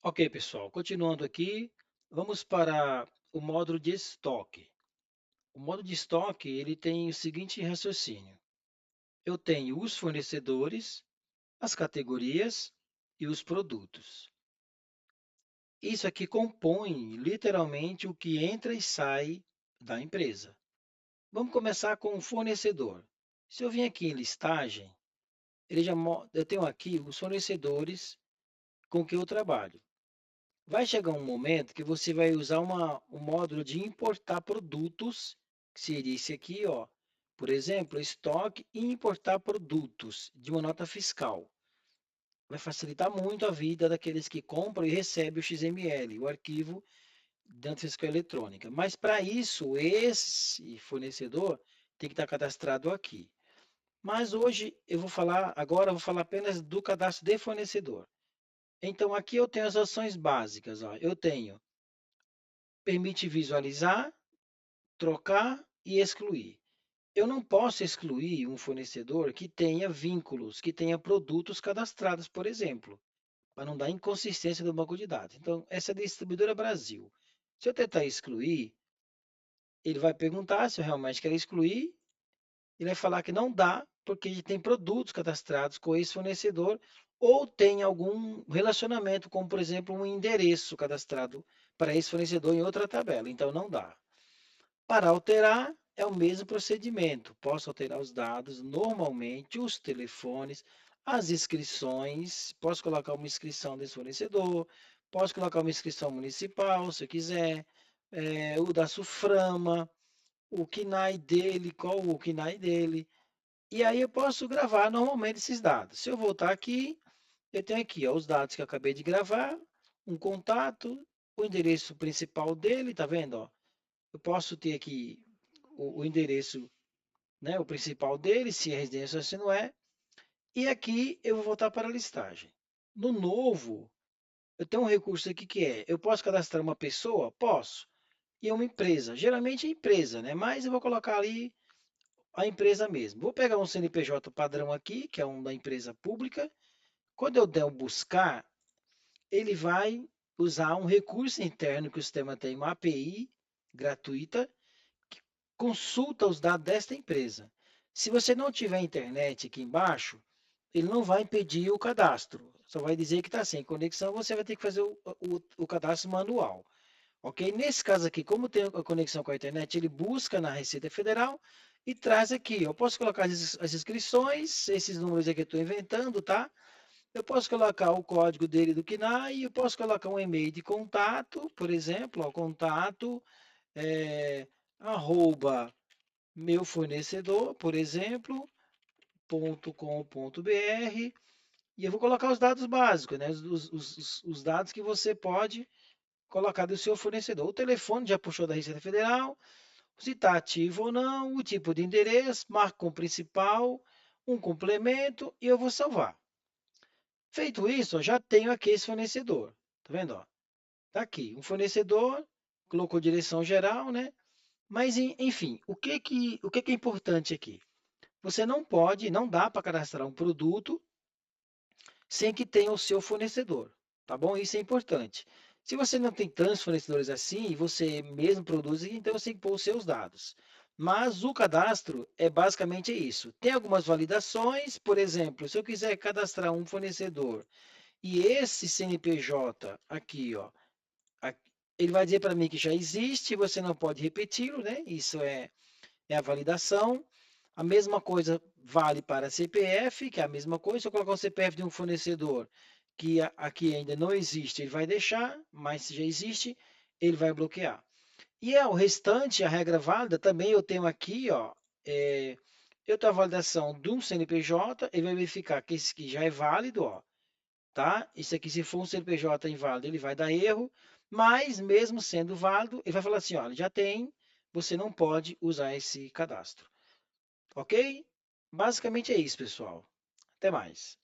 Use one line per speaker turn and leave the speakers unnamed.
Ok, pessoal, continuando aqui, vamos para o módulo de estoque. O módulo de estoque ele tem o seguinte raciocínio: eu tenho os fornecedores, as categorias e os produtos. Isso aqui compõe literalmente o que entra e sai da empresa. Vamos começar com o fornecedor. Se eu vim aqui em listagem, eu tenho aqui os fornecedores com que eu trabalho. Vai chegar um momento que você vai usar um módulo de importar produtos, que seria esse aqui, ó. Por exemplo, estoque e importar produtos de uma nota fiscal. Vai facilitar muito a vida daqueles que compram e recebem o XML, o arquivo da nota fiscal eletrônica. Mas para isso, esse fornecedor tem que estar cadastrado aqui. Mas hoje agora eu vou falar apenas do cadastro de fornecedor. Então aqui eu tenho as ações básicas, ó. Eu tenho permite visualizar, trocar e excluir. Eu não posso excluir um fornecedor que tenha vínculos, que tenha produtos cadastrados, por exemplo, para não dar inconsistência do banco de dados. Então, essa é a distribuidora Brasil. Se eu tentar excluir, ele vai perguntar se eu realmente quero excluir, ele vai falar que não dá, porque ele tem produtos cadastrados com esse fornecedor ou tem algum relacionamento, como por exemplo um endereço cadastrado para esse fornecedor em outra tabela. Então, não dá. Para alterar, é o mesmo procedimento. Posso alterar os dados, normalmente os telefones, as inscrições, posso colocar uma inscrição desse fornecedor, posso colocar uma inscrição municipal, se eu quiser, o da SUFRAMA, o KNAI dele, qual o KNAI dele. E aí eu posso gravar normalmente esses dados. Se eu voltar aqui, eu tenho aqui ó, os dados que eu acabei de gravar, um contato, o endereço principal dele, tá vendo? Ó? Eu posso ter aqui o endereço, né, o principal dele, se é residência ou se não é. E aqui eu vou voltar para a listagem. No novo, eu tenho um recurso aqui que é, eu posso cadastrar uma pessoa? Posso. E é uma empresa. Geralmente é empresa, né? Mas eu vou colocar ali a empresa mesmo. Vou pegar um CNPJ padrão aqui, que é um da empresa pública. Quando eu der o buscar, ele vai usar um recurso interno que o sistema tem, uma API gratuita, consulta os dados desta empresa. Se você não tiver internet aqui embaixo, ele não vai impedir o cadastro. Só vai dizer que está sem conexão, você vai ter que fazer o cadastro manual. Ok? Nesse caso aqui, como tem a conexão com a internet, ele busca na Receita Federal e traz aqui. Eu posso colocar as inscrições, esses números aqui eu estou inventando, tá? Eu posso colocar o código dele do KNAI, eu posso colocar um e-mail de contato, por exemplo, ó, contato, arroba meu fornecedor, por exemplo, .com.br, e eu vou colocar os dados básicos, né? Os dados que você pode colocar do seu fornecedor. O telefone já puxou da Receita Federal, se está ativo ou não, o tipo de endereço, marca como principal, um complemento e eu vou salvar. Feito isso, eu já tenho aqui esse fornecedor. Tá vendo? Está aqui, um fornecedor, colocou direção geral, né? Mas, enfim, o que é importante aqui? Você não pode, não dá para cadastrar um produto sem que tenha o seu fornecedor, tá bom? Isso é importante. Se você não tem tantos fornecedores assim e você mesmo produz, então você tem que pôr os seus dados. Mas o cadastro é basicamente isso. Tem algumas validações, por exemplo, se eu quiser cadastrar um fornecedor e esse CNPJ aqui, ó, ele vai dizer para mim que já existe, você não pode repeti-lo, né? Isso é a validação. A mesma coisa vale para CPF, que é a mesma coisa. Se eu colocar o CPF de um fornecedor que aqui ainda não existe, ele vai deixar, mas se já existe, ele vai bloquear. E o restante, a regra válida, também eu tenho aqui, ó, eu tenho a validação de um CNPJ, ele vai verificar que esse aqui já é válido, ó, tá? Isso aqui, se for um CNPJ inválido, ele vai dar erro, mas mesmo sendo válido, ele vai falar assim, olha, já tem, você não pode usar esse cadastro. Ok? Basicamente é isso, pessoal. Até mais.